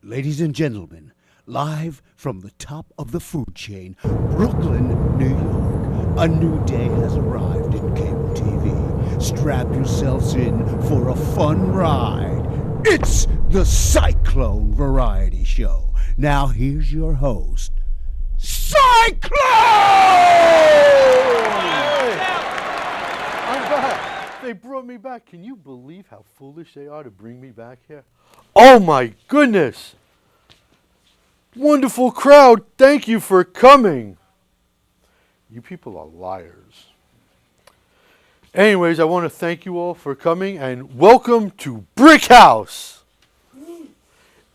Ladies and gentlemen, live from the top of the food chain, Brooklyn, New York, a new day has arrived in cable TV. Strap yourselves in for a fun ride. It's the Cyclone Variety Show. Now here's your host, Cyclone! Hey, I'm back. They brought me back. Can you believe how foolish they are to bring me back here? Oh my goodness! Wonderful crowd. Thank you for coming. You people are liars. Anyways, I want to thank you all for coming and welcome to BRIC House,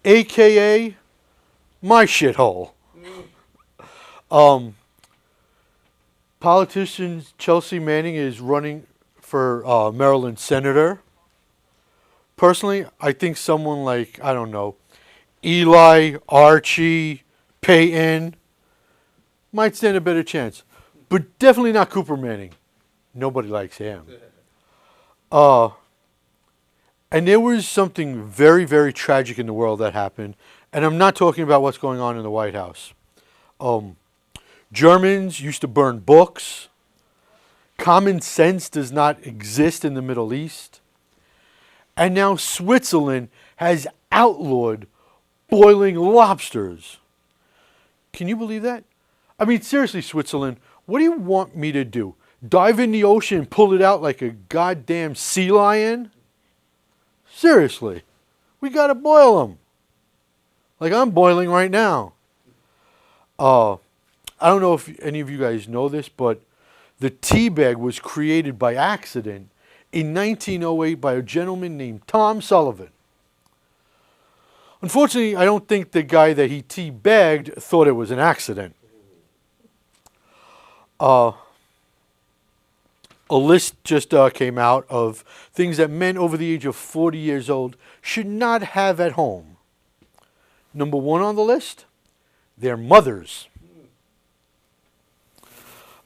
aka my shithole. Politician Chelsea Manning is running for Maryland senator. Personally, I think someone like, I don't know, Eli, Archie, Peyton might stand a better chance. But definitely not Cooper Manning. Nobody likes him. And there was something very, very tragic in the world that happened. And I'm not talking about what's going on in the White House. Germans used to burn books. Common sense does not exist in the Middle East. And now Switzerland has outlawed boiling lobsters. Can you believe that? I mean, seriously, Switzerland, what do you want me to do? Dive in the ocean and pull it out like a goddamn sea lion? Seriously, we gotta boil them. Like I'm boiling right now. I don't know if any of you guys know this, but the tea bag was created by accident in 1908 by a gentleman named Tom Sullivan. Unfortunately, I don't think the guy that he tea bagged thought it was an accident. A list just came out of things that men over the age of 40 years old should not have at home. Number one on the list, their mothers.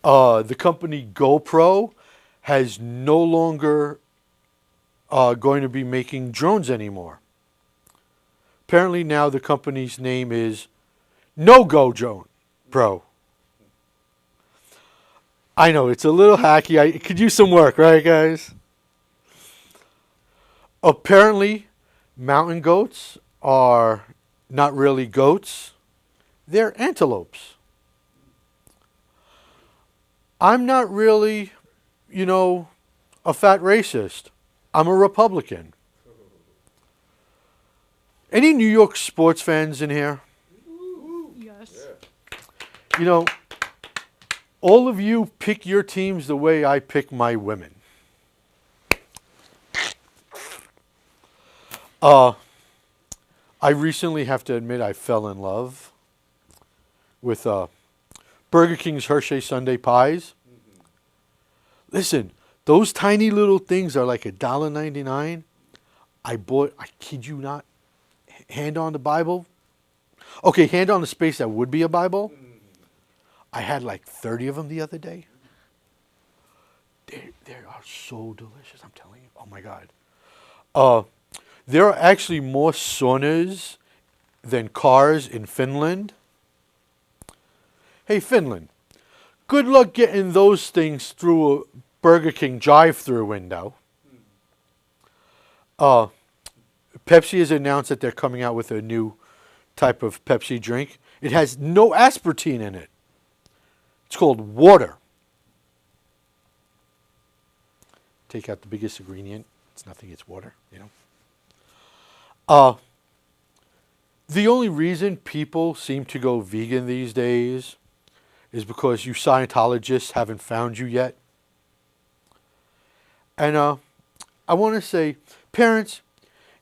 The company GoPro has no longer going to be making drones anymore. Apparently now the company's name is No Go Drone Pro. I know, it's a little hacky. It could use some work, right, guys? Apparently, mountain goats are not really goats. They're antelopes. I'm not really, a fat racist. I'm a Republican. Any New York sports fans in here? Yes. All of you pick your teams the way I pick my women. I recently have to admit I fell in love with Burger King's Hershey Sundae pies. Listen, those tiny little things are like $1.99. I bought, I kid you not, hand on the Bible. Okay, hand on the space that would be a Bible. I had like 30 of them the other day. They are so delicious, I'm telling you. Oh my God. There are actually more saunas than cars in Finland. Hey, Finland, good luck getting those things through a Burger King drive-through window. Pepsi has announced that they're coming out with a new type of Pepsi drink. It has no aspartame in it. It's called water. Take out the biggest ingredient. It's nothing, it's water, The only reason people seem to go vegan these days is because you Scientologists haven't found you yet. And I want to say, parents,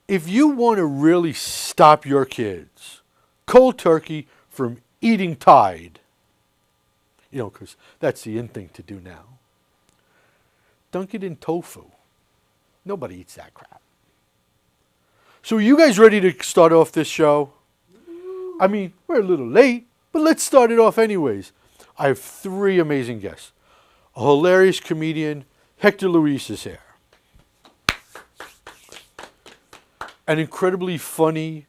if you want to really stop your kids cold turkey from eating Tide, because that's the in thing to do now, dunk it in tofu. Nobody eats that crap. So are you guys ready to start off this show? I mean, we're a little late, but let's start it off anyways. I have three amazing guests. A hilarious comedian, Hector Luis, is here. An incredibly funny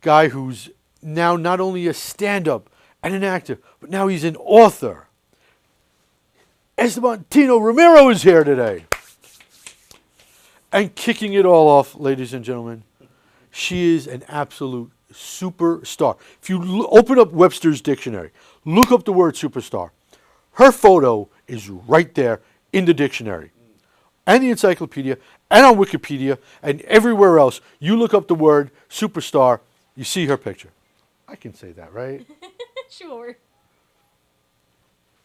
guy who's now not only a stand-up and an actor, but now he's an author. Esteban Tino Romero is here today. And kicking it all off, ladies and gentlemen, she is an absolute superstar. If you open up Webster's dictionary, look up the word superstar, her photo is right there in the dictionary and the encyclopedia and on Wikipedia and everywhere else. You look up the word superstar, you see her picture. I can say that, right? Sure.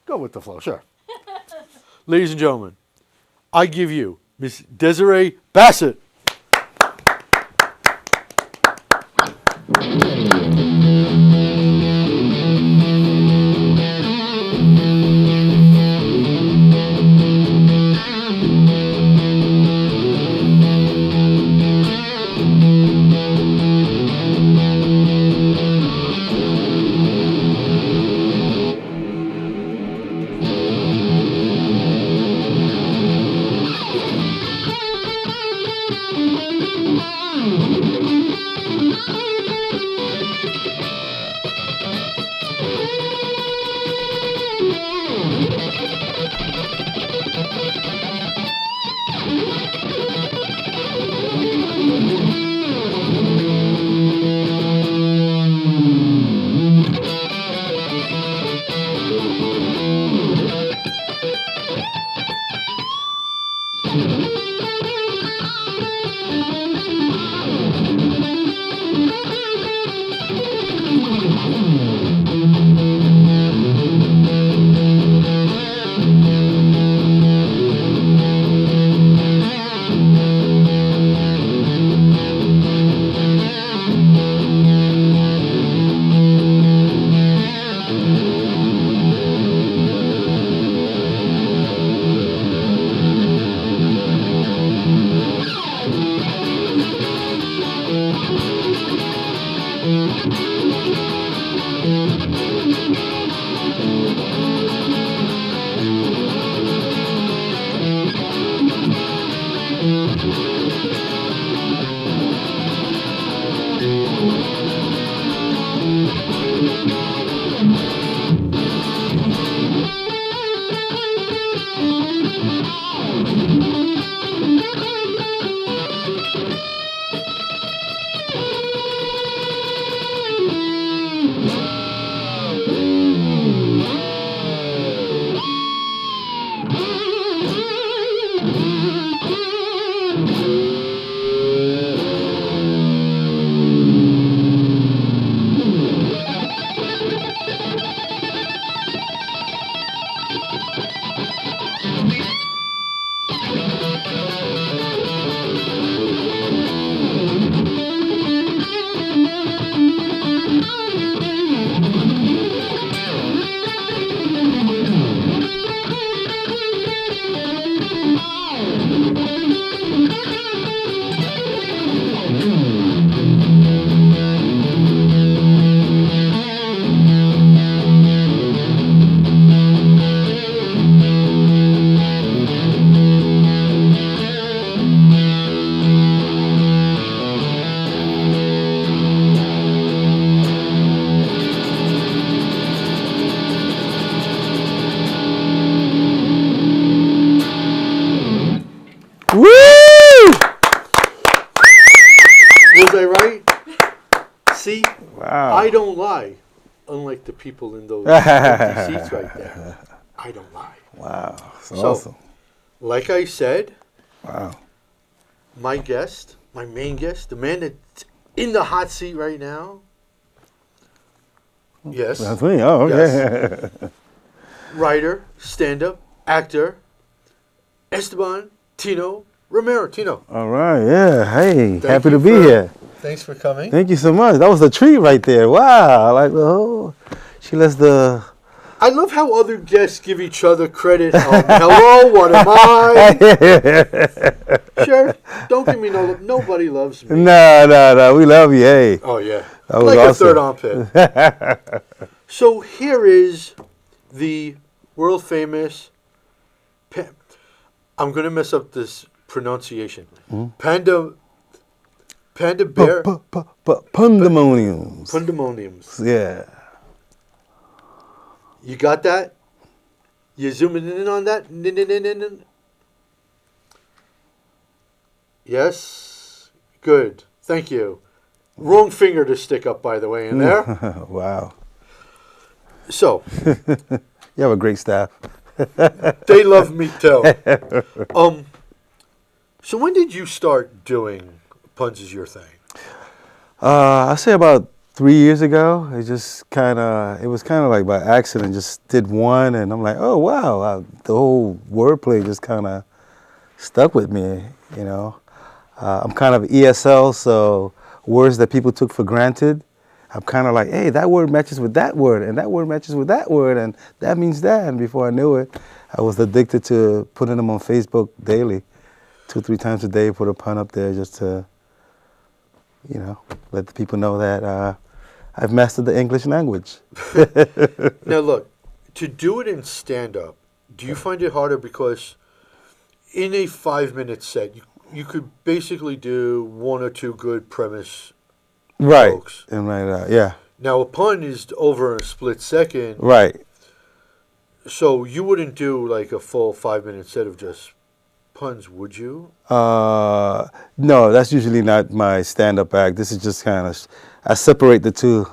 Go with the flow, sure. Ladies and gentlemen, I give you Miss Desiree Bassett. I don't lie, unlike the people in those empty seats right there. I don't lie. Wow, so awesome. Like I said, wow. My guest, my main guest, the man that's in the hot seat right now. Yes. That's me. Oh, okay. Yes. Writer, stand-up, actor, Esteban Tino Romero. Tino. All right. Yeah. Hey, happy to be here. Thanks for coming. Thank you so much. That was a treat right there. Wow. Like the whole, she lets the. I love how other guests give each other credit. Hello, what am I? Sure. Don't give me no. Nobody loves me. No. We love you. Hey. Oh yeah. That was like awesome. A third armpit. So here is the world famous. I'm gonna mess up this pronunciation. Panda bear. Pandemoniums. Pandemoniums. Yeah. You got that? You zooming in on that? Yes? Good. Thank you. Wrong finger to stick up, by the way, in there. Wow. So. You have a great staff. They love me too. So when did you start doing puns as your thing? I say about 3 years ago. It was kind of like by accident. Just did one, and I'm like, oh wow, the whole wordplay just kind of stuck with me. You know, I'm kind of ESL, so words that people took for granted, I'm kind of like, hey, that word matches with that word, and that word matches with that word, and that means that. And before I knew it, I was addicted to putting them on Facebook daily, 2-3 times a day. Put a pun up there just to, you know, let the people know that I've mastered the English language. Now look, to do it in stand-up, do you find it harder because in a 5-minute set, you could basically do 1 or 2 good premise Right. jokes. And right, yeah. Now a pun is over in a split second. Right. So you wouldn't do like a full 5-minute set of just puns, would you? No, that's usually not my stand-up act. This is just kind of, I separate the two.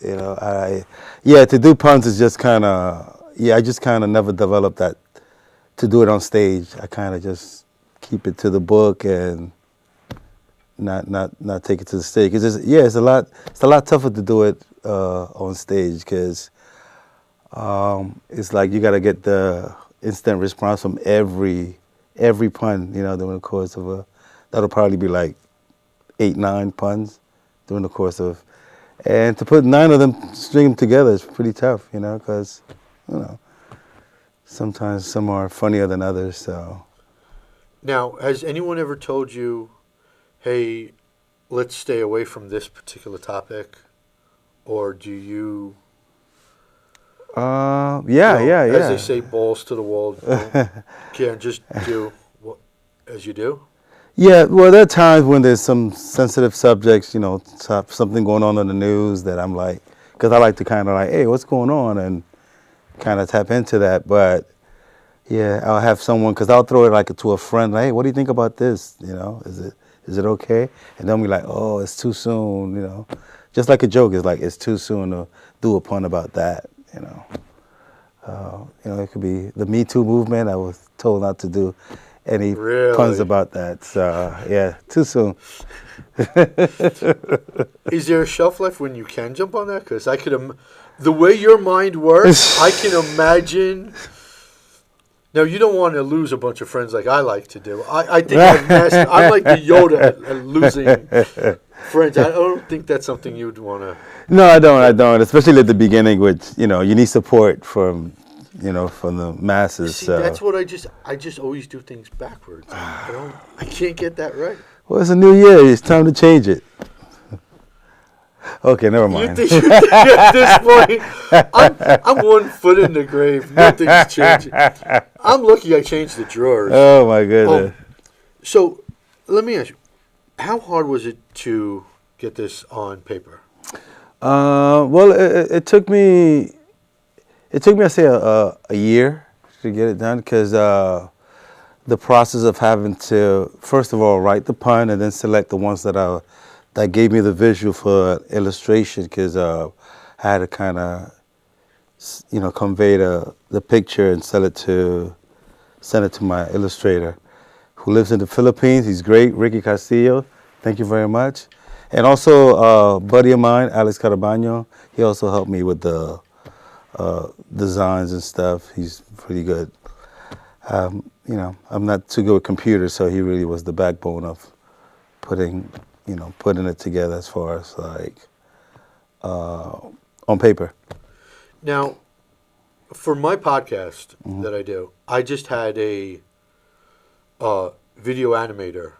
You know, to do puns is just kind of, I just kind of never developed that to do it on stage. I kind of just keep it to the book and not take it to the stage. Cause it's a lot tougher to do it on stage because it's like you got to get the instant response from every pun. You know, during the course of that'll probably be like 8-9 puns during the course of, and to put 9 of them, string them together is pretty tough. You know, because you know sometimes some are funnier than others. So now, has anyone ever told you, hey, let's stay away from this particular topic? Or do you... Yeah. As they say, balls to the wall. Can't just do as you do? Yeah, well, there are times when there's some sensitive subjects, you know, something going on in the news that I'm like, because I like to kind of like, hey, what's going on? And kind of tap into that. But yeah, I'll have someone, because I'll throw it like to a friend, like, hey, what do you think about this? You know, is it okay? And they'll be like, oh, it's too soon, you know. Just like a joke is like, it's too soon to do a pun about that, you know. You know, it could be the Me Too movement. I was told not to do any puns about that. So, yeah, too soon. Is there a shelf life when you can jump on that? Because I could, the way your mind works, I can imagine. Now, you don't want to lose a bunch of friends like I like to do. I think I'm like the Yoda at losing friends. I don't think that's something you'd want to. No, I don't. Especially at the beginning, which, you know, you need support from, you know, from the masses. See, so. that's what I just always do things backwards. I can't get that right. Well, it's a new year. It's time to change it. Okay, never mind. You think at this point, I'm 1 foot in the grave. Nothing's changing. I'm lucky I changed the drawers. Oh, my goodness. So, let me ask you, how hard was it to get this on paper? Well, it took me, I say, a year to get it done, because the process of having to, first of all, write the pun and then select the ones that gave me the visual for illustration, because I had to kind of, you know, convey the picture and send it to my illustrator, who lives in the Philippines. He's great, Ricky Castillo. Thank you very much. And also a buddy of mine, Alex Carabaño. He also helped me with the designs and stuff. He's pretty good. You know, I'm not too good with computers, so he really was the backbone of putting it together as far as like on paper. Now, for my podcast that I do, I just had a video animator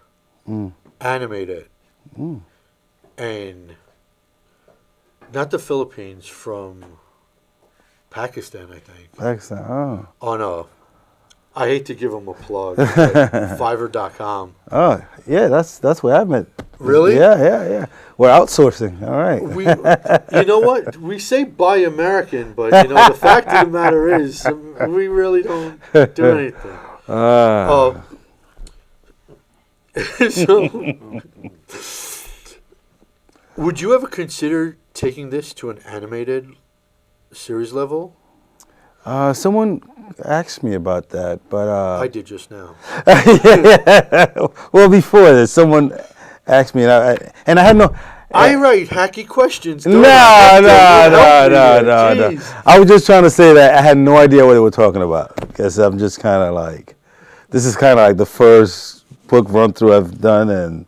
animate it, and not the Philippines, from Pakistan, I think. Pakistan, oh. On I hate to give them a plug, like Fiverr.com. Oh, yeah, that's where I met Really? Yeah. We're outsourcing. All right. You know what? We say buy American, but you know the fact of the matter is we really don't do anything. So, would you ever consider taking this to an animated series level? Someone asked me about that, but I did just now. Well, before this, someone asked me, and I had no. I write hacky questions. No. I was just trying to say that I had no idea what they were talking about, because I'm just kind of like, this is kind of like the first book run through I've done, and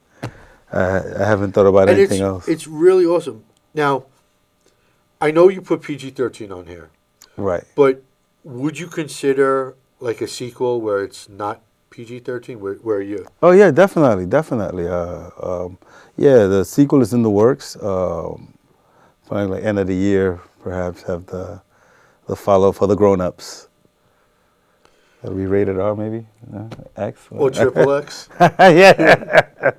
I haven't thought about anything else. It's really awesome. Now, I know you put PG-13 on here. Right. But would you consider like a sequel where it's not PG-13? Where are you? Oh yeah, definitely. Yeah, the sequel is in the works. Probably like end of the year, perhaps have the follow for the grown-ups. That'll be rated R, maybe X or triple X. Yeah.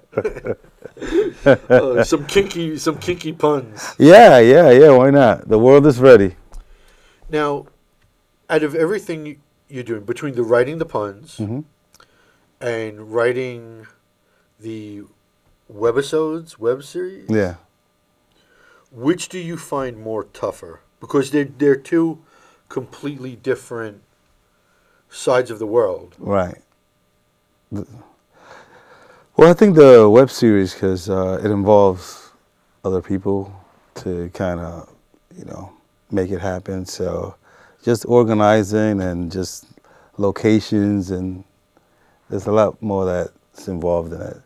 Some kinky puns. Yeah. Why not? The world is ready. Now, out of everything you're doing, between the writing the puns and writing the webisodes, web series, yeah, which do you find more tougher? Because they're two completely different sides of the world. Right. Well, I think the web series, because it involves other people to kind of, make it happen. So just organizing and just locations, and there's a lot more that's involved in it.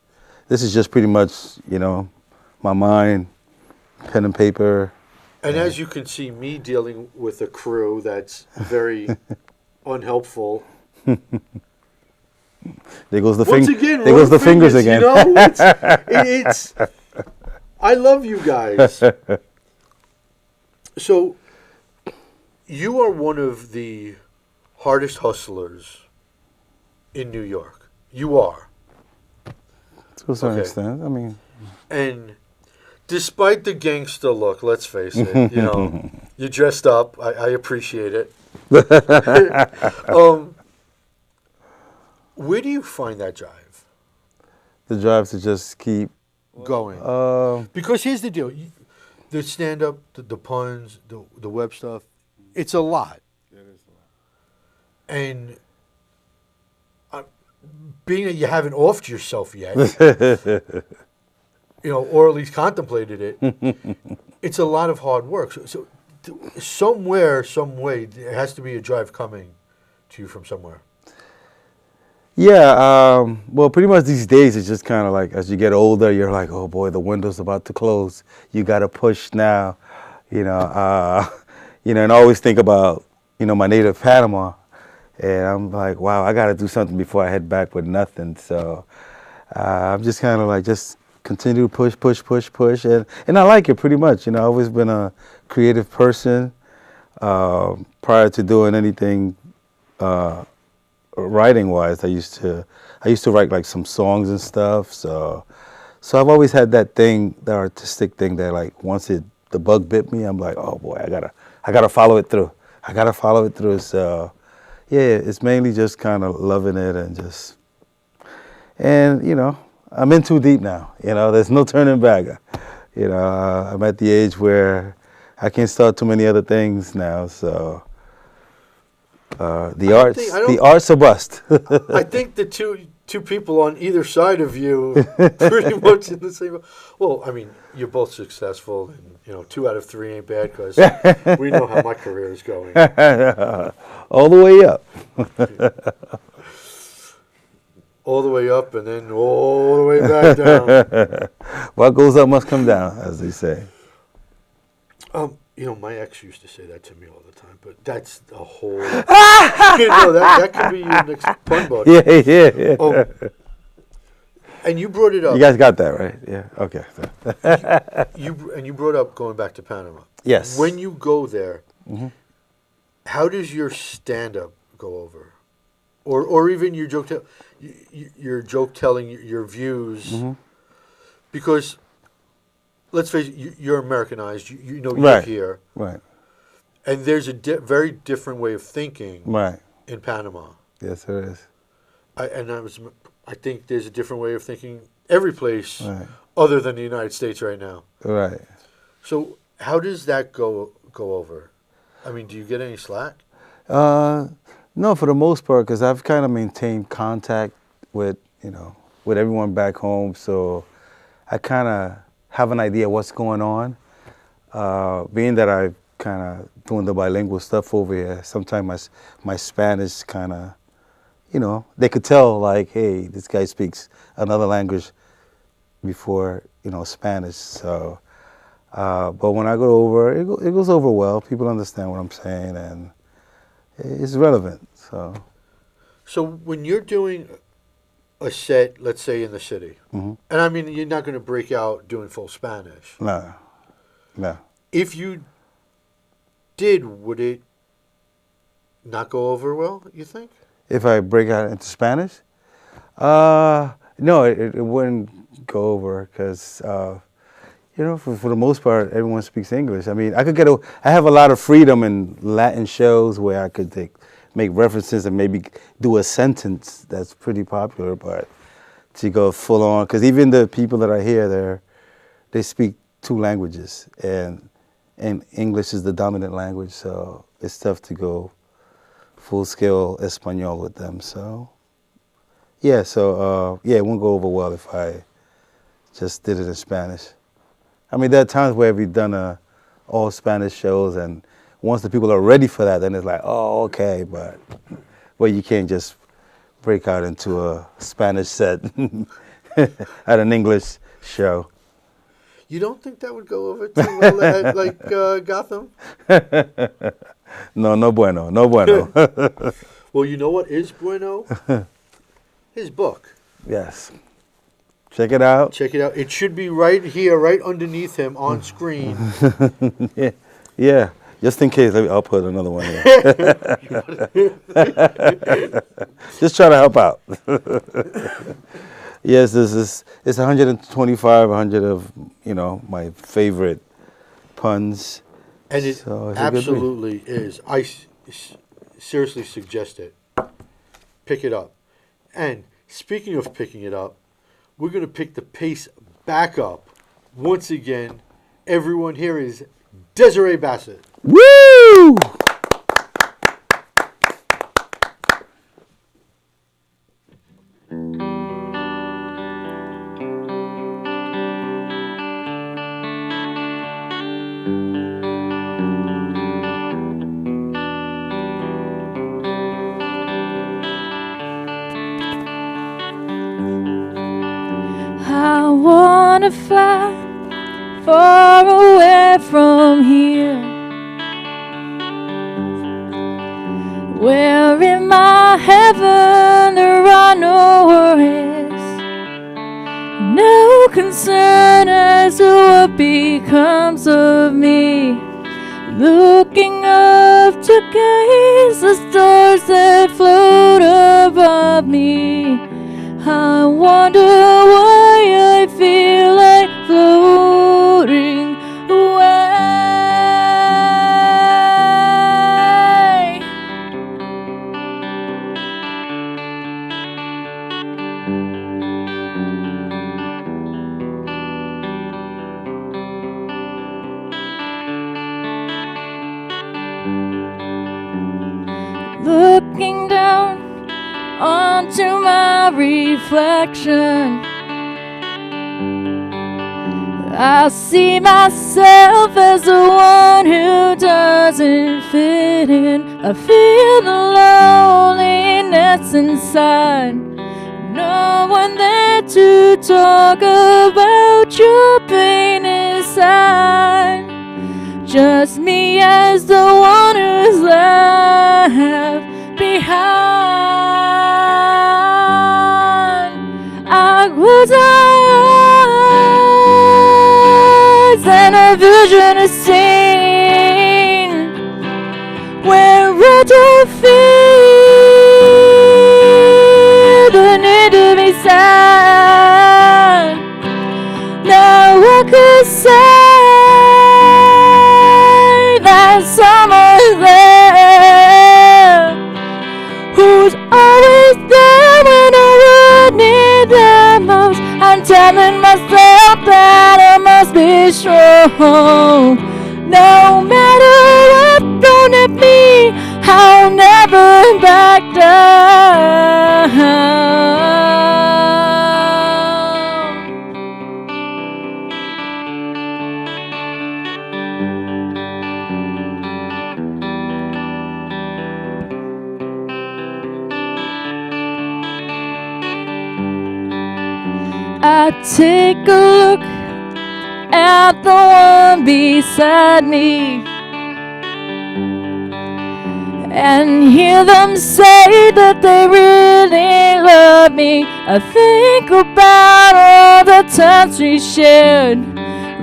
This is just pretty much, my mind, pen and paper. And as you can see, me dealing with a crew that's very unhelpful. There goes the There goes the fingers again. It's I love you guys. So you are one of the hardest hustlers in New York. You are. To a certain extent. I mean, and despite the gangster look, let's face it, you dressed up. I appreciate it. Where do you find that drive? The drive to just keep going. Because here's the deal: the stand-up, the puns, the web stuff. It's a lot. It is a lot. And being that you haven't offed yourself yet, or at least contemplated it, it's a lot of hard work. So somewhere, some way, there has to be a drive coming to you from somewhere. Yeah, well, pretty much these days, it's just kind of like, as you get older, you're like, oh boy, the window's about to close. You got to push now, and I always think about, my native Panama, and I'm like, wow, I got to do something before I head back with nothing. So I'm just kind of like, just continue to push, and I like it pretty much. I've always been a creative person. Prior to doing anything writing-wise, I used to write like some songs and stuff. So I've always had that thing, that artistic thing, that like once the bug bit me, I'm like, oh boy, I gotta follow it through. So yeah, it's mainly just kind of loving it and I'm in too deep now. There's no turning back. I'm at the age where I can't start too many other things now. So the arts are bust. I think the two people on either side of you pretty much in the same. Well, I mean, you're both successful, and 2 out of 3 ain't bad, because we know how my career is going. All the way up. All the way up, and then all the way back down. What goes up must come down, as they say. My ex used to say that to me all the time, but that's a whole. That could be your next pun book. Yeah. And you brought it up. You guys got that, right? Yeah. Okay. You brought up going back to Panama. Yes. When you go there, how does your stand-up go over, or even your joke telling, your views? Because, let's face it, you're Americanized. You know, you're Right. here. Right. And there's a very different way of thinking Right. in Panama. Yes, there is. I think there's a different way of thinking every place Right. other than the United States right now. Right. So how does that go over? I mean, do you get any slack? No, for the most part, because I've kind of maintained contact with, with everyone back home. So I kind of have an idea what's going on. Being that I kind of doing the bilingual stuff over here, sometimes my Spanish kind of, they could tell like, hey, this guy speaks another language before, Spanish. So, but when I go over, it goes over well. People understand what I'm saying, and it's relevant. So when you're doing a set, let's say in the city, and I mean, you're not going to break out doing full Spanish. No. If you did, would it not go over well, you think? If I break out into Spanish? No, it wouldn't go over because, for the most part, everyone speaks English. I mean, I have a lot of freedom in Latin shows where I could make references and maybe do a sentence that's pretty popular, but to go full on, because even the people that are here, they speak 2 languages, and English is the dominant language, so it's tough to go full-scale Espanol with them. So, yeah, it won't go over well if I just did it in Spanish. I mean, there are times where we've done all Spanish shows, and once the people are ready for that, then it's like, oh, okay, but you can't just break out into a Spanish set at an English show. You don't think that would go over too well at like Gotham? No bueno. Well, you know what is bueno? His book. Yes. Check it out. It should be right here, right underneath him on screen. Yeah. Just in case, I'll put another one here. Just try to help out. Yes, it's 125, 100 of, my favorite puns. And it absolutely is. I seriously suggest it. Pick it up. And speaking of picking it up, we're going to pick the pace back up. Once again, everyone here is Desiree Bassett. Woo! I wanna fly far away from here, where in my heaven there are no worries, no concern as to what becomes of me. Looking up to gaze the stars that float above me, I wonder why I feel like floating away. Looking down onto my reflection, I see myself as the one who doesn't fit in. I feel the loneliness inside, no one there to talk about your pain inside. Just me as the one who's left behind. I close my eyes and a vision is seen, where I don't feel the need to be sad. what could say that someone's there, who's always there when I would need them most. I'm telling myself that I must be strong. No matter what's thrown at me, I'll never back down. I take a look at the one beside me and hear them say that they really love me. I think about all the times we shared,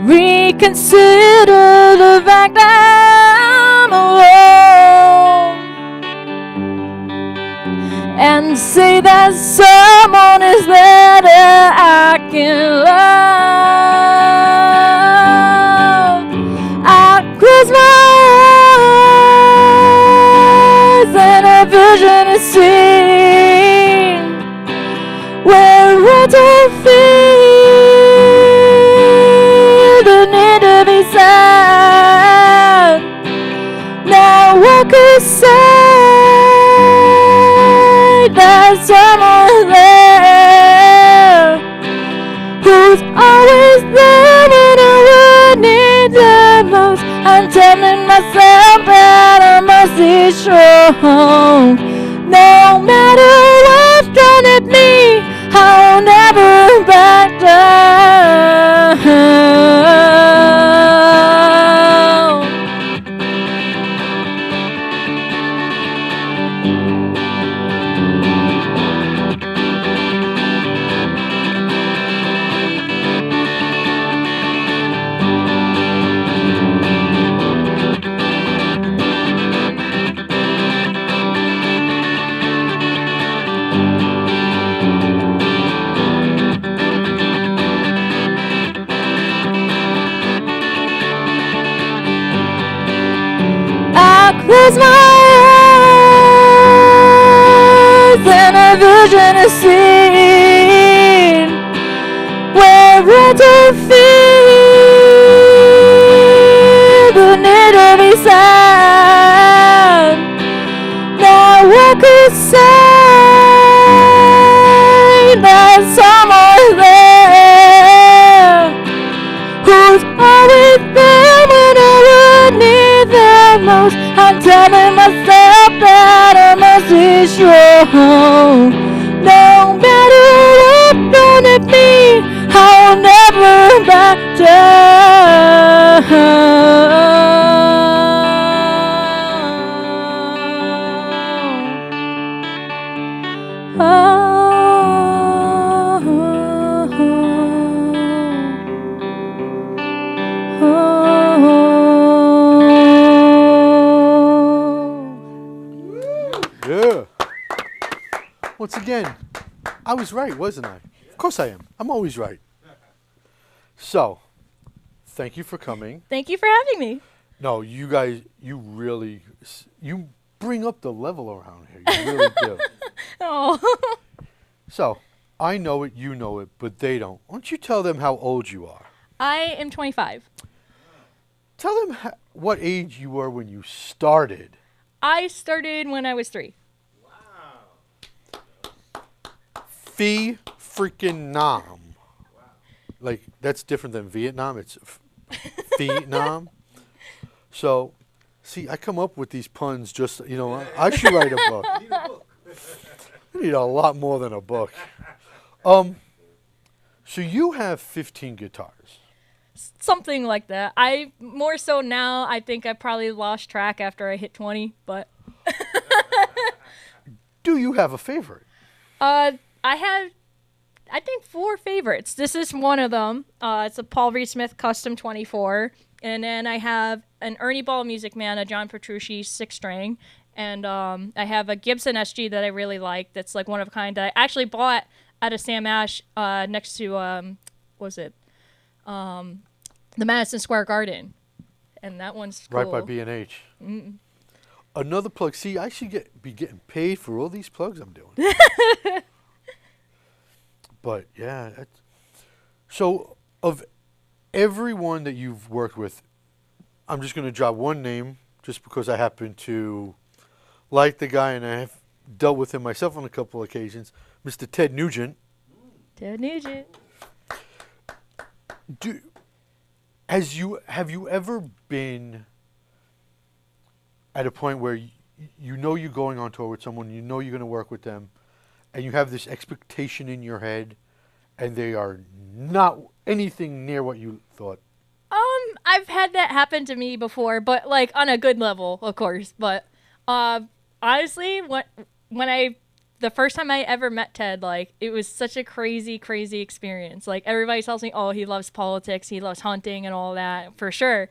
reconsider the fact that I'm alone, and say that someone is there that I can love. I close my eyes and a vision is seen where I don't feel the need to be sad. Now I could say that someone there, who's always there when I would need the most. I'm telling myself that I must be strong. No matter what's thrown at me, I'll never back down. Close my eyes and a vision is seen where I don't feel the need to be sad. Now I could say that someone's there, who's always there when I would need the most. I'm telling myself that I must be strong. No matter what's thrown at me, I'll never back down. Yeah. Once again, I was right, wasn't I? Of course I am. I'm always right. So, thank you for coming. Thank you for having me. No, you guys, you really, you bring up the level around here. You really do. Oh. So, I know it, you know it, but they don't. Why don't you tell them how old you are? I am 25. Tell them what age you were when you started. I started when I was 3. Fee freaking Nam. Wow. Like, that's different than Vietnam. It's Vietnam. So, see, I come up with these puns just, you know, I should write a book. I need a lot more than a book. So you have 15 guitars. Something like that. I more so now, I think I probably lost track after I hit 20, but Do you have a favorite? I have, I think, 4 favorites. This is one of them. It's a Paul Reed Smith Custom 24. And then I have an Ernie Ball Music Man, a John Petrucci 6-string. And I have a Gibson SG that I really like. That's like one of a kind that I actually bought at a Sam Ash next to, what was it? the Madison Square Garden, and that one's cool. Right by B&H. Another plug. See, I should be getting paid for all these plugs I'm doing. But yeah, so of everyone that you've worked with, I'm just going to drop one name just because I happen to like the guy and I have dealt with him myself on a couple of occasions, Mr. Ted Nugent. Ted Nugent. Have you ever been at a point where you know you're going on tour with someone, you know you're going to work with them, and you have this expectation in your head, and they are not anything near what you thought? I've had that happen to me before, but like on a good level, of course. But honestly, the first time I ever met Ted, like it was such a crazy experience. Like everybody tells me, oh, he loves politics, he loves hunting and all that, for sure.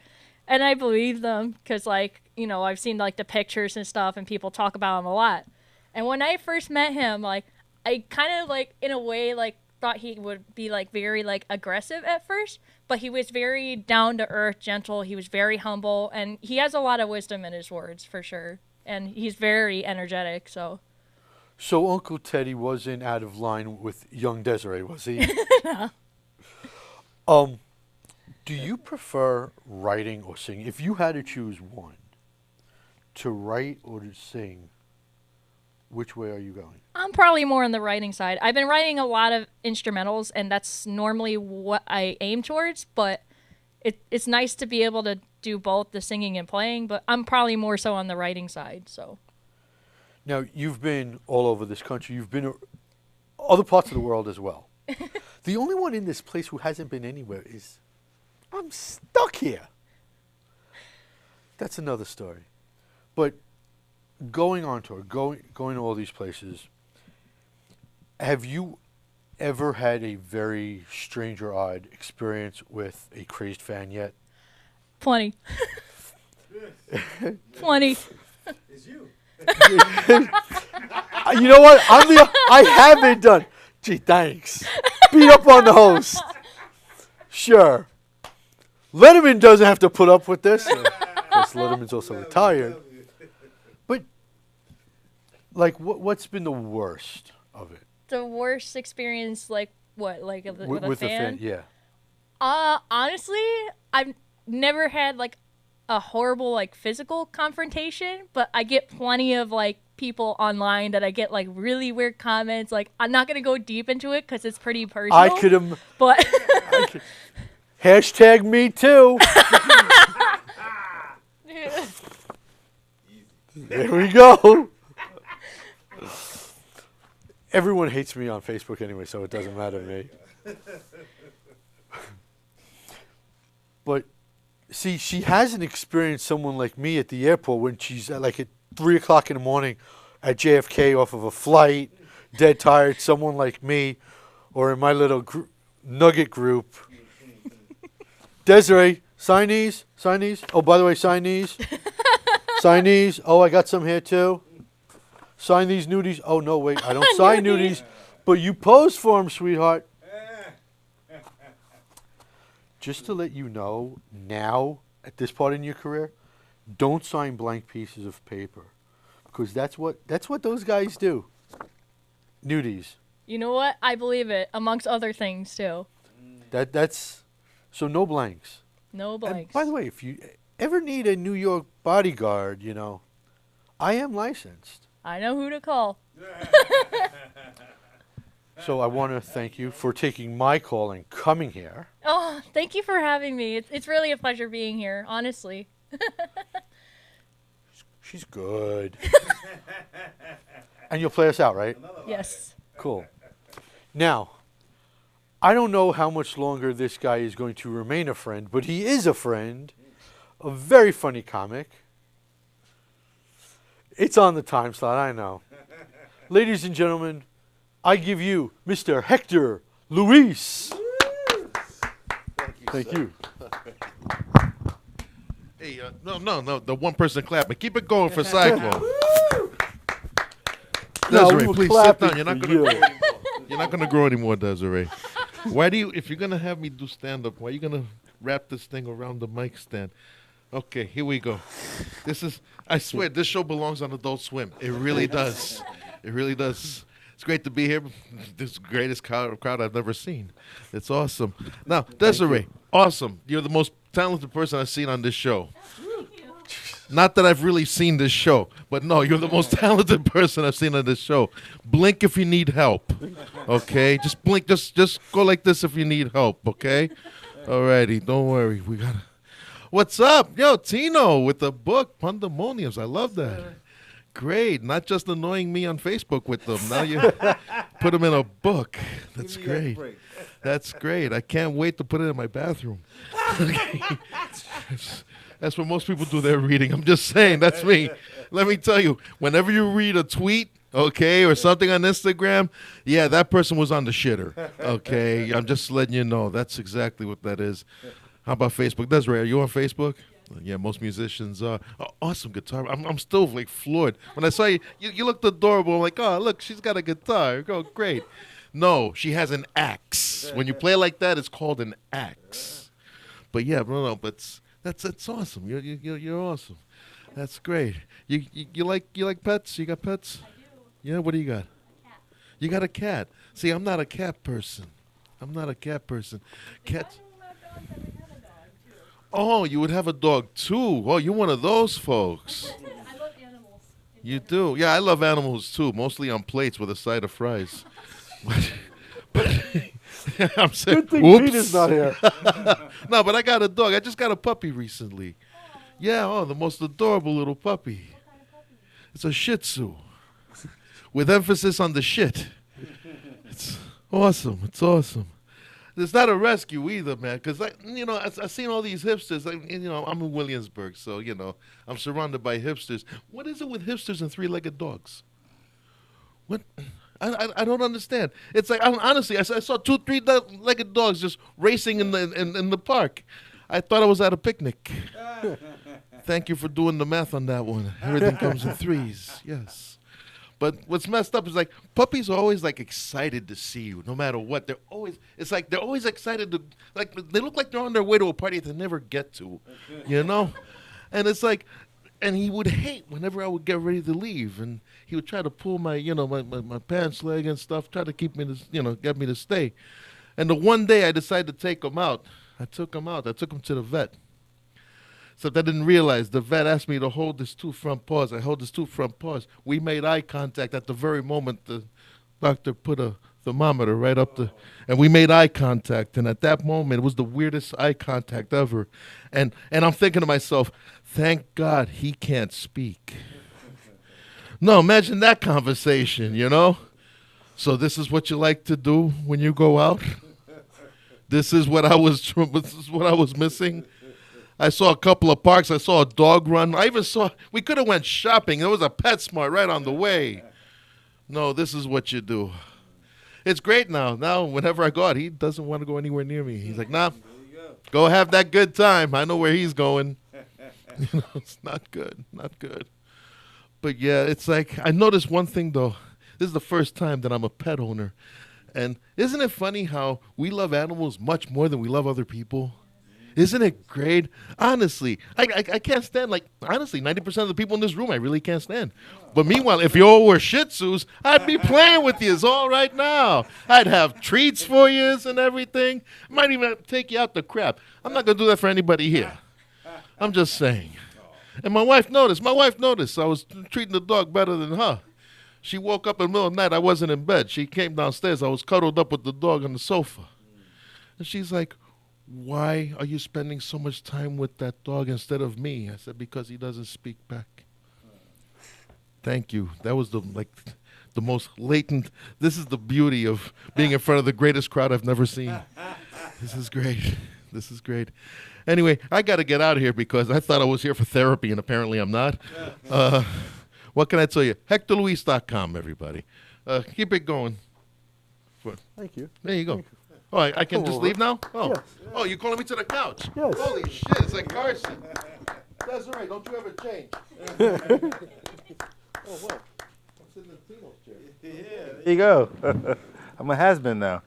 And I believe them because, like, you know, I've seen like the pictures and stuff, and people talk about him a lot. And when I first met him, like I kind of like in a way like thought he would be like very like aggressive at first, but he was very down to earth, gentle. He was very humble, and he has a lot of wisdom in his words, for sure. And he's very energetic. So Uncle Teddy wasn't out of line with young Desiree, was he? No. Do you prefer writing or singing? If you had to choose one, to write or to sing, which way are you going? I'm probably more on the writing side. I've been writing a lot of instrumentals, and that's normally what I aim towards, but it's nice to be able to do both the singing and playing, but I'm probably more so on the writing side. So now, you've been all over this country. You've been other parts of the world as well. The only one in this place who hasn't been anywhere is, I'm stuck here. That's another story. But going on tour, going to all these places, have you ever had a very strange or odd experience with a crazed fan yet? Plenty. Plenty. It's you. You know what? I haven't done. Gee, thanks. Beat up on the host. Sure. Letterman doesn't have to put up with this. Because Letterman's also retired. But, like, what's been the worst of it? The worst experience, like what? Like with a fan? Yeah. Honestly, I've never had like a horrible like physical confrontation, but I get plenty of like people online that I get like really weird comments. Like, I'm not gonna go deep into it because it's pretty personal. I could have. But hashtag me too. There we go. Everyone hates me on Facebook anyway, so it doesn't matter to me. But see, she hasn't experienced someone like me at the airport when she's like at 3 o'clock in the morning at JFK off of a flight, dead tired. Someone like me, or in my little nugget group. Desiree, sign these. Oh, by the way, sign these. Sign these. Oh, I got some here too. Sign these nudies. Oh, no, wait. I don't sign nudies, but you pose for them, sweetheart. Just to let you know, now, at this part in your career, don't sign blank pieces of paper. Because that's what those guys do. Nudies. you know what? I believe it, amongst other things, too. That's... So no blanks. No blanks. And by the way, if you ever need a New York bodyguard, you know, I am licensed. I know who to call. So I want to thank you for taking my call and coming here. Oh, thank you for having me. It's really a pleasure being here, honestly. She's good. And you'll play us out, right? Yes. Cool. Now, I don't know how much longer this guy is going to remain a friend, but he is a friend. A very funny comic. It's on the time slot, I know. Ladies and gentlemen, I give you Mr. Hector Luis. Thank you. Hey, no, the one person clapping. Keep it going for Cyclone. No, Desiree, we were please sit clapping down. for you. You're not gonna grow anymore, Desiree. Why do you, if you're going to have me do stand-up, why are you going to wrap this thing around the mic stand? Okay, here we go. I swear, this show belongs on Adult Swim. It really does. It really does. It's great to be here. This is the greatest crowd I've ever seen. It's awesome. Now, Desiree, awesome. You're the most talented person I've seen on this show. Not that I've really seen this show, but no, you're the most talented person I've seen on this show. Blink if you need help, okay? Just blink. Just go like this if you need help, okay? Alrighty, don't worry. We got. What's up, yo, Tino with the book Pandemoniums? I love that. Great. Not just annoying me on Facebook with them. Now you put them in a book. That's great. That's great. I can't wait to put it in my bathroom. That's what most people do their reading. I'm just saying, that's me. Let me tell you, whenever you read a tweet, okay, or something on Instagram, yeah, that person was on the shitter, okay? I'm just letting you know. That's exactly what that is. How about Facebook? Desiree, are you on Facebook? Yeah, most musicians are. Oh, awesome guitar. I'm still, like, floored. When I saw you, you looked adorable. I'm like, oh, look, she's got a guitar. Oh, great. No, she has an axe. When you play like that, it's called an axe. But, yeah, no, but... That's awesome. You're awesome. That's great. You like pets? You got pets? I do. Yeah. What do you got? A cat. You got a cat. See, I'm not a cat person. Cats. Oh, you would have a dog too. Oh, you're one of those folks. I love animals. You do? Yeah, I love animals too. Mostly on plates with a side of fries. but I'm saying, Good thing whoops. Peter's not here. No, but I got a dog. I just got a puppy recently. Yeah, the most adorable little puppy. What kind of puppy? It's a Shih Tzu, with emphasis on the shit. It's awesome. It's awesome. It's not a rescue either, man, because I've seen all these hipsters. I'm in Williamsburg, so I'm surrounded by hipsters. What is it with hipsters and three-legged dogs? What? I don't understand. It's like honestly, I saw 2 3-legged dogs just racing in the park. I thought I was at a picnic. Thank you for doing the math on that one. Everything comes in threes. Yes. But what's messed up is like puppies are always like excited to see you, no matter what. They're always excited to they look like they're on their way to a party they never get to, And it's like. And he would hate whenever I would get ready to leave, and he would try to pull my, my pants leg and stuff, try to keep me to, get me to stay. And the one day I decided to take him out, I took him to the vet. Except I didn't realize the vet asked me to hold his 2 front paws. I held his 2 front paws. We made eye contact at the very moment the doctor put a thermometer right up and we made eye contact. And at that moment, it was the weirdest eye contact ever. And I'm thinking to myself, thank God he can't speak. No, imagine that conversation, So this is what you like to do when you go out? This is what I was missing. I saw a couple of parks. I saw a dog run. We could have went shopping. There was a PetSmart right on the way. No, this is what you do. It's great now. Now, whenever I go out, he doesn't want to go anywhere near me. He's like, nah, go have that good time. I know where he's going. It's not good. Not good. But, yeah, it's like I noticed one thing, though. This is the first time that I'm a pet owner. And isn't it funny how we love animals much more than we love other people? Isn't it great? Honestly, I can't stand, 90% of the people in this room I really can't stand. But meanwhile, if you all were Shih Tzus, I'd be playing with you all right now. I'd have treats for you and everything. Might even take you out to crap. I'm not going to do that for anybody here. I'm just saying. And my wife noticed. I was treating the dog better than her. She woke up in the middle of the night. I wasn't in bed. She came downstairs. I was cuddled up with the dog on the sofa. And she's like, why are you spending so much time with that dog instead of me? I said, because he doesn't speak back. Thank you. That was the most latent. This is the beauty of being in front of the greatest crowd I've never seen. This is great. Anyway, I got to get out of here because I thought I was here for therapy, and apparently I'm not. What can I tell you? HectorLuis.com, everybody. Keep it going. Thank you. There you go. Oh, I can just leave now? Oh. Yes. Oh, you're calling me to the couch? Yes. Holy shit, it's like Carson. That's all right, don't you ever change. Oh, what? I'm sitting in Tino's chair. There you go. I'm a has-been now.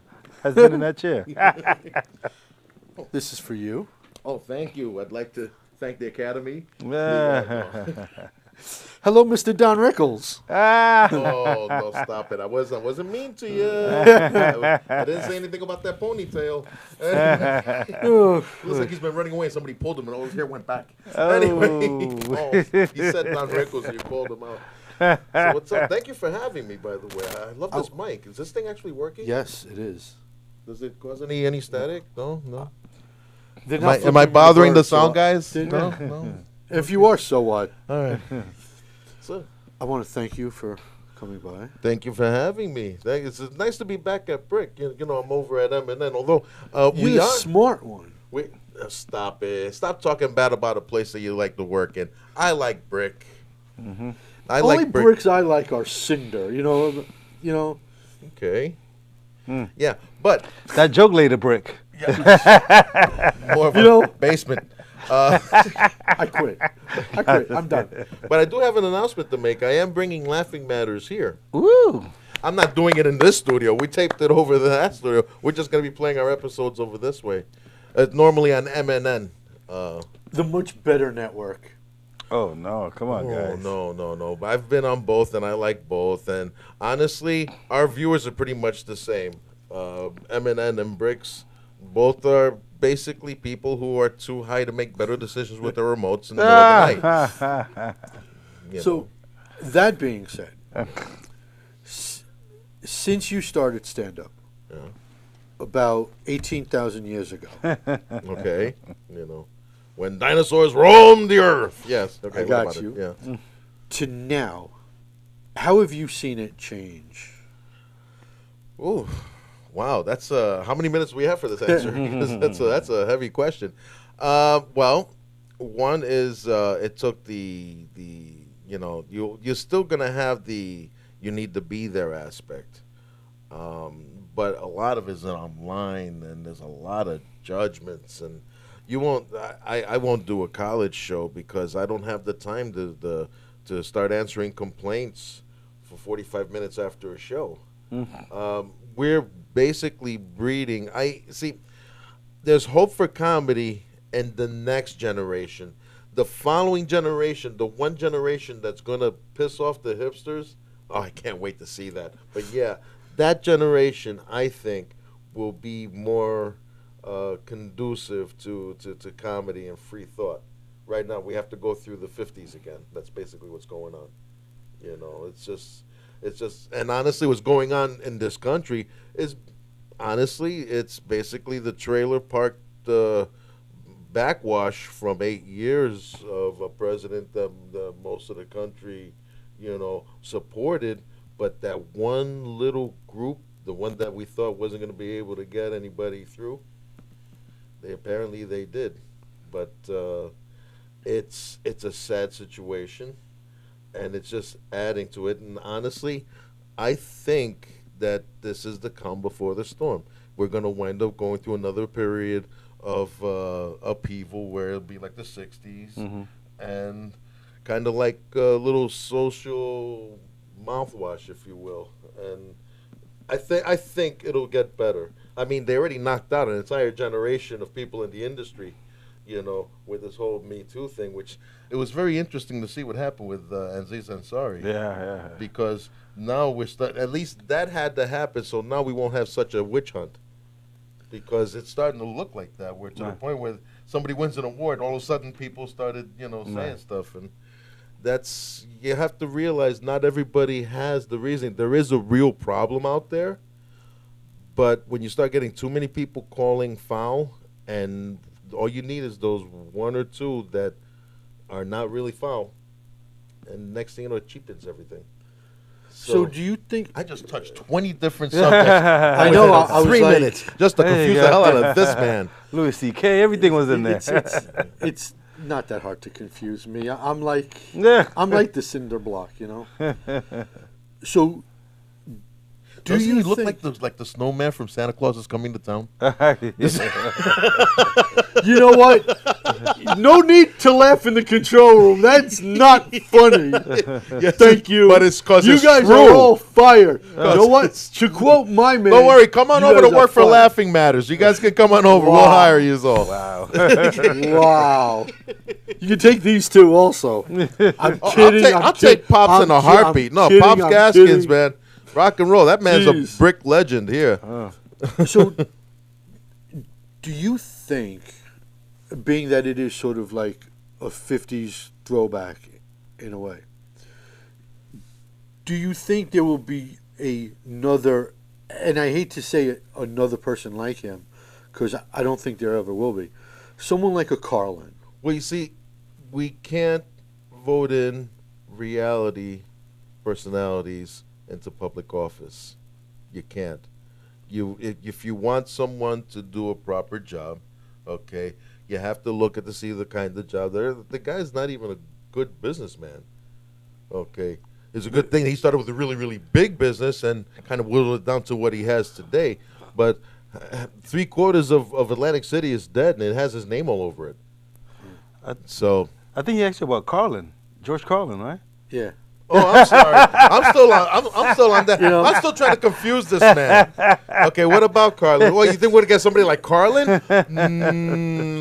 has been in that chair. This is for you. Oh, thank you. I'd like to thank the Academy. Hello, Mr. Don Rickles. Oh, no, stop it. I wasn't mean to you. I didn't say anything about that ponytail. Looks like he's been running away and somebody pulled him and all his hair went back. Anyway, he said Don Rickles and you called him out. So what's up? Thank you for having me, by the way. I love this mic. Is this thing actually working? Yes, it is. Does it cause any static? No? They're Am not I flipping bothering the birds, so sound guys? They're No? not. No? If you are, so what? All right. So, I want to thank you for coming by. thank you for having me. It's nice to be back at BRIC. You know, I'm over at M&N, although we You're are... a smart one. Stop it. Stop talking bad about a place that you like to work in. I like BRIC. I Only like BRIC. bricks I like are cinder. You know. Okay. Yeah, but That joke laid a brick. more of a basement. I quit. I'm done. But I do have an announcement to make. I am bringing Laughing Matters here. Woo! I'm not doing it in this studio. We taped it over that studio. We're just going to be playing our episodes over this way. Normally on MNN. The much better network. Oh, no. Come on, guys. No. But I've been on both, and I like both. And honestly, our viewers are pretty much the same. MNN and BRICS, both are basically people who are too high to make better decisions with their remotes in the middle of the night. So, that being said, since you started stand-up, about 18,000 years ago, Okay, when dinosaurs roamed the earth. Yes, okay, I what got about you. it? Yeah. to now, how have you seen it change? Ooh, wow. That's how many minutes do we have for this answer? 'Cause that's a heavy question. Well, one is it took the you're still gonna have the you need to be there aspect, but a lot of it is online, and there's a lot of judgments, and you won't. I won't do a college show because I don't have the time to start answering complaints for 45 minutes after a show. We're basically breeding. There's hope for comedy in the next generation. The following generation, the one generation that's going to piss off the hipsters, I can't wait to see that. But yeah, that generation, I think, will be more conducive to comedy and free thought. Right now, we have to go through the 50s again. That's basically what's going on. It's just, and honestly, what's going on in this country is, honestly, it's basically the trailer park backwash from 8 years of a president that most of the country, supported, but that one little group, the one that we thought wasn't going to be able to get anybody through, they did. But it's a sad situation. And it's just adding to it. And honestly, I think that this is the calm before the storm. We're going to wind up going through another period of upheaval where it'll be like the 60s and kind of like a little social mouthwash, if you will. And I think it'll get better. I mean, they already knocked out an entire generation of people in the industry, with this whole Me Too thing, which it was very interesting to see what happened with Aziz Ansari. Yeah. Because now at least that had to happen, so now we won't have such a witch hunt. Because it's starting to look like that. We're to the point where somebody wins an award, all of a sudden people started, saying stuff. And you have to realize not everybody has the reason. There is a real problem out there. But when you start getting too many people calling foul, and all you need is those one or two that are not really foul, and next thing you know, it cheapens everything. So do you think... I just touched 20 different subjects. I know, I was 3 like- minutes just to confuse the hell out of this man. Louis C.K., everything was in there. It's not that hard to confuse me. I'm like Yeah. I'm like the cinder block, So Do you look like the snowman from Santa Claus is Coming to Town? You know what? No need to laugh in the control room. That's not funny. Thank you. But it's 'cause you it's guys true. are all fired. You know what? To quote my man. Don't worry, come on you over to guys are work for fired. Laughing Matters. You guys can come on over. We'll Wow. hire you all. Wow. Wow. You can take these two also. I'm kidding. I'll take Pops in a heartbeat. No, Pops Gaskins, man. Rock and roll. That man's Jeez. a brick legend here. So, do you think, being that it is sort of like a 50s throwback in a way, do you think there will be another, and I hate to say it, another person like him, because I don't think there ever will be, someone like a Carlin? Well, you see, we can't vote in reality personalities into public office. You can't. If you want someone to do a proper job, okay, you have to look at to see the kind of job. The guy's not even a good businessman. Okay, it's a good thing he started with a really, really big business and kind of whittled it down to what he has today. But 3/4 of Atlantic City is dead, and it has his name all over it. So I think he asked you about Carlin, George Carlin, right? Yeah. oh, I'm sorry. I'm still on that. I'm still trying to confuse this man. Okay, what about Carlin? Well, you think we're gonna get somebody like Carlin?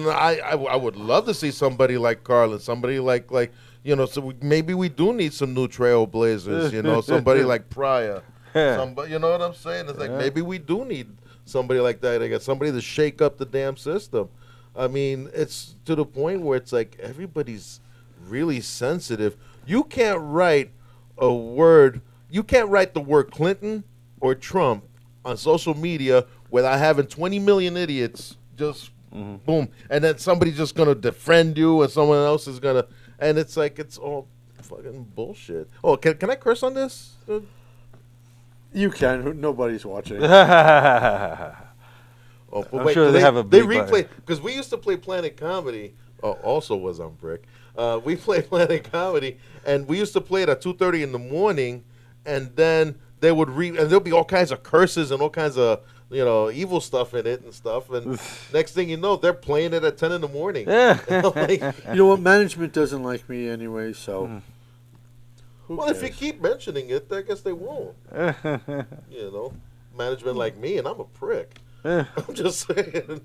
I would love to see somebody like Carlin. Somebody like so maybe we do need some new trailblazers. Somebody like Pryor. Somebody, you know what I'm saying? It's like maybe we do need somebody like that. I got somebody to shake up the damn system. I mean, it's to the point where it's like everybody's really sensitive. You can't write a word. You can't write the word Clinton or Trump on social media without having 20 million idiots just boom, and then somebody's just gonna defriend you, and someone else is gonna, and it's like it's all fucking bullshit. Oh, can I curse on this? You can. Nobody's watching. Oh, but I'm wait, sure they have a they big button. replay because we used to play Planet Comedy. Also was on BRIC. We played Planet Comedy, and we used to play it at 2:30 in the morning, and then they would and there'll be all kinds of curses and all kinds of evil stuff in it and stuff. And next thing you know, they're playing it at 10 in the morning. Like, You know what? Management doesn't like me anyway, so. Who well, if you cares? keep mentioning it, I guess they won't. Management like me, and I'm a prick. I'm just saying.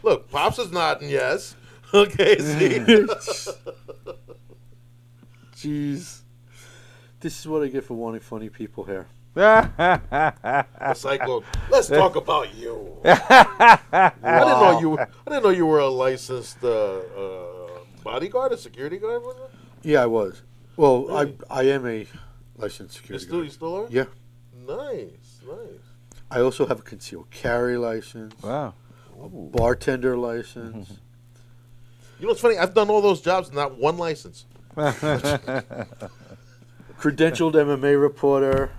Look, Pops is nodding yes. Okay, see? Jeez. This is what I get for wanting funny people here. Cyclone. Let's talk about you. I didn't know you were a licensed bodyguard, a security guard. Was it? Yeah, I was. Well, Really? I am a licensed security guard. You still are? Yeah. Nice. I also have a concealed carry license, Wow. a bartender license. You know what's funny? I've done all those jobs, not one license. Credentialed MMA reporter.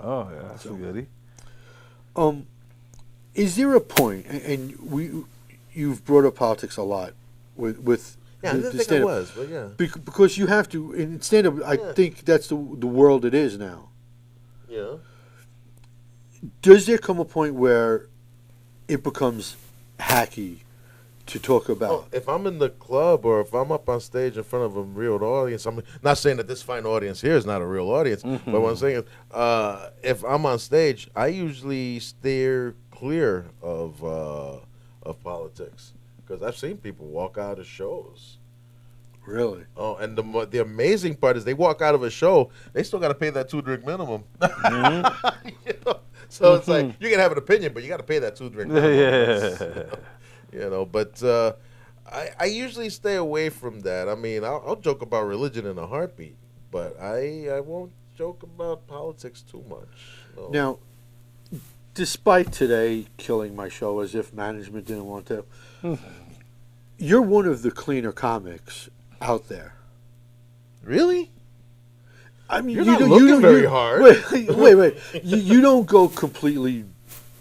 Oh, yeah, that's a goodie. Is there a point, and you've brought up politics a lot with Yeah, I didn't think I stand-up. was, but yeah. Because you have to, in stand-up, I Yeah. think that's the world it is now. Yeah. Does there come a point where it becomes hacky to talk about? Oh, if I'm in the club or if I'm up on stage in front of a real audience, I'm not saying that this fine audience here is not a real audience, but what I'm saying is, if I'm on stage, I usually steer clear of politics because I've seen people walk out of shows. Really? Oh, and the amazing part is they walk out of a show, they still got to pay that 2-drink minimum. So it's like you can have an opinion, but you got to pay that 2-drink minimum. But I usually stay away from that. I mean, I'll joke about religion in a heartbeat, but I won't joke about politics too much. No. Now, despite today killing my show as if management didn't want to, you're one of the cleaner comics out there. Really? I mean, You're not looking very hard. Wait. You don't go completely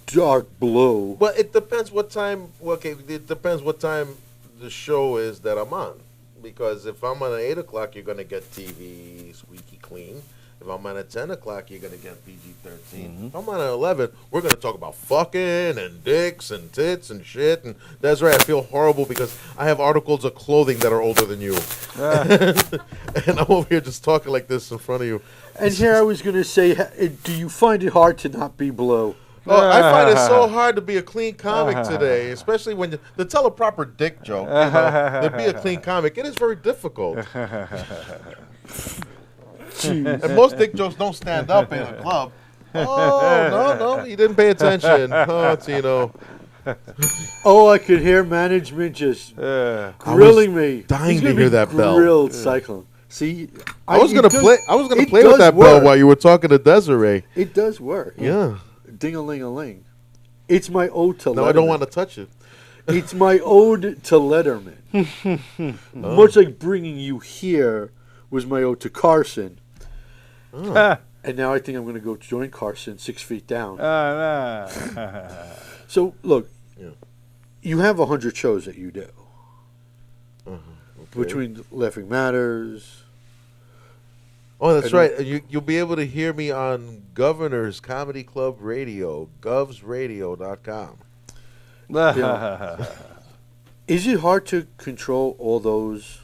dark blue. Well, it depends what time. Okay, it depends what time the show is that I'm on. Because if I'm on at 8 o'clock, you're going to get TV squeaky clean. If I'm on at 10 o'clock, you're gonna get PG-13. If I'm on at 11, we're gonna talk about fucking and dicks and tits and shit. And that's right. I feel horrible because I have articles of clothing that are older than you, and I'm over here just talking like this in front of you. And here I was going to say, do you find it hard to not be blue? Oh, I find it so hard to be a clean comic today, especially when the teleprompter dick joke, to be a clean comic. It is very difficult. And most dick jokes don't stand up in a club. Oh, no, you didn't pay attention. Oh, Tino. Oh, I could hear management just grilling me. Dying He's to gonna hear be that bell. Grilled Cyclone. See, I was gonna play it with does that bell work. while you were talking to Desiree. It does work. Yeah. Ding-a-ling-a-ling. It's my ode to Letterman. No, I don't want to touch it. It's my ode to Letterman. Much like bringing you here was my ode to Carson. And now I think I'm going to go join Carson 6 feet down. So, look, you have 100 shows that you do. Okay. Between Laughing Matters. Oh, that's right. You'll be able to hear me on Governor's Comedy Club Radio, govsradio.com. Is it hard to control all those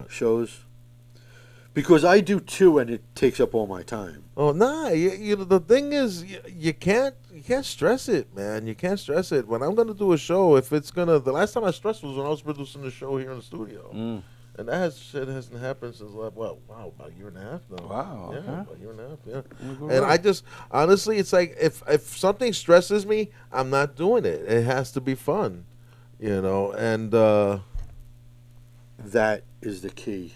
shows? Because I do too, and it takes up all my time. Oh, nah. You know, the thing is, you can't stress it, man. You can't stress it. When I'm gonna do a show, if it's gonna, the last time I stressed was when I was producing the show here in the studio, and that shit hasn't happened since about a year and a half now. Wow. Yeah, Okay. about a year and a half. Yeah. And I just honestly, it's like if something stresses me, I'm not doing it. It has to be fun, you know. And That is the key.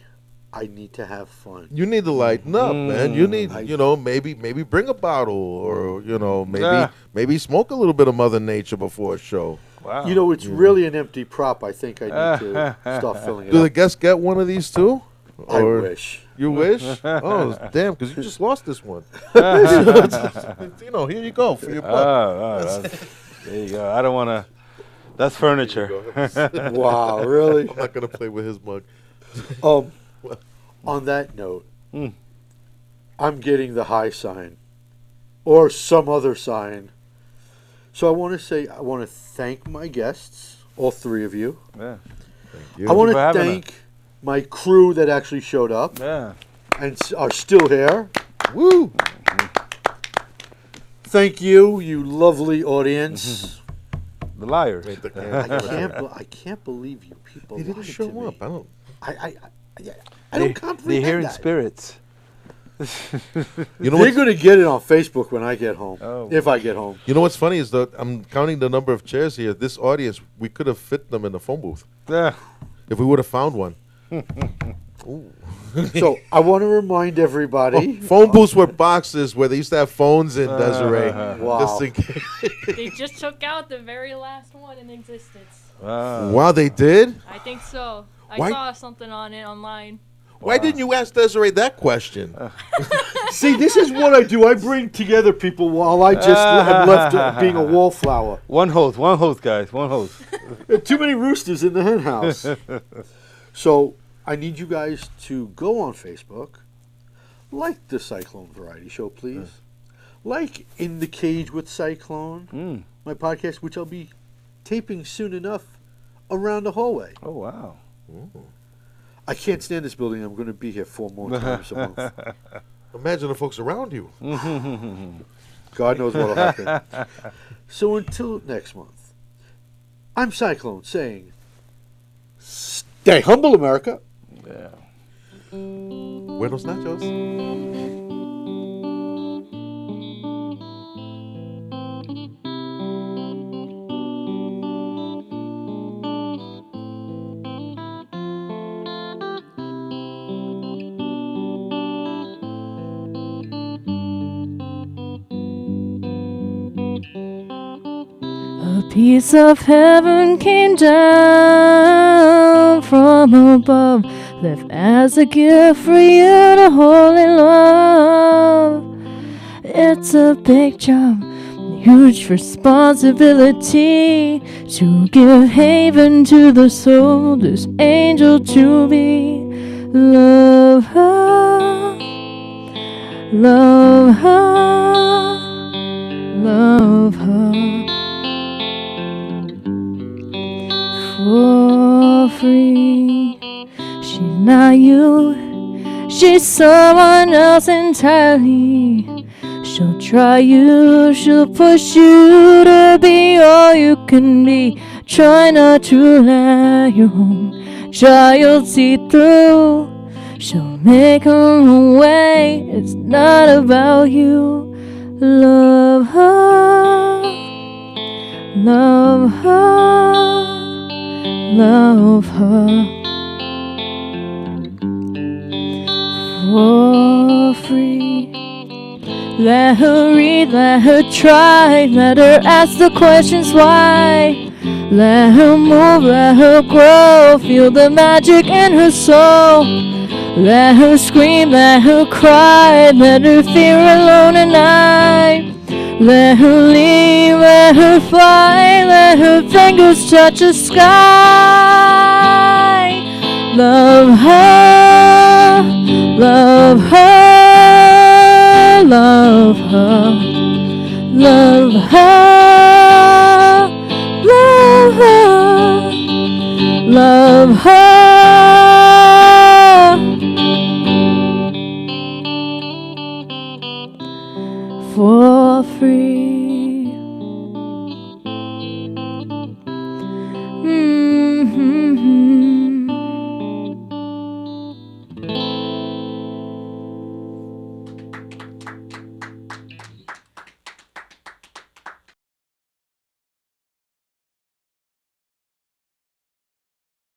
I need to have fun. you need to lighten up, man. You need, maybe bring a bottle, or maybe smoke a little bit of Mother Nature before a show. Wow. You know, it's really an empty prop. I think I need to start filling it Do the up. guests get one of these too? I Or- wish. You wish? Oh, damn, because you just lost this one. Here you go for your buck. There you go. I don't want to. That's furniture. Wow, really? I'm not going to play with his mug. On that note, I'm getting the high sign or some other sign. So I want to thank my guests, all three of you. Yeah. You. I want for to having thank my crew that actually showed up Yeah. and are still here. Woo! Thank you, you lovely audience. The liars. Wait, the camera. I can't believe you people. He didn't lied show to me. up. I don't. I don't comprehend They're hearing that. spirits. You know They're what's, going to get it on Facebook when I get home. Oh. If I get home. you know what's funny is that I'm counting the number of chairs here. This audience, we could have fit them in the phone booth Yeah. if we would have found one. So I want to remind everybody. Phone booths were boxes where they used to have phones in, Desiree. Wow. Just in case. They just took out the very last one in existence. Wow. Wow, they did? I think so. I Why- saw something on it online. Why didn't you ask Desiree that question? See, this is what I do. I bring together people while I just am left being a wallflower. One host, guys. One host. There are too many roosters in the hen house. So I need you guys to go on Facebook, like the Cyclone Variety Show, please. Like In the Cage with Cyclone, my podcast, which I'll be taping soon enough around the hallway. Oh, wow. I can't stand this building. I'm going to be here 4 more times a month. Imagine the folks around you. God knows what will happen. So until next month, I'm Cyclone saying, stay humble, America. Yeah. Buenos nachos. A piece of heaven came down from above, left as a gift for you to hold in love. It's a big job, huge responsibility to give haven to the soul, this angel to be loved. love her, love her. For free, she's not you, she's someone else entirely. She'll try you, she'll push you to be all you can be. Try not to let your own child see through. She'll make her own way, it's not about you. Love her, love her, love her. For free, let her read, let her try, let her ask the questions why. Let her move, let her grow, feel the magic in her soul. Let her scream, let her cry, let her fear alone at night. Let her leave, let her fly, let her fingers touch the sky. Love her, love her, love her, love her, love her, love her. For free.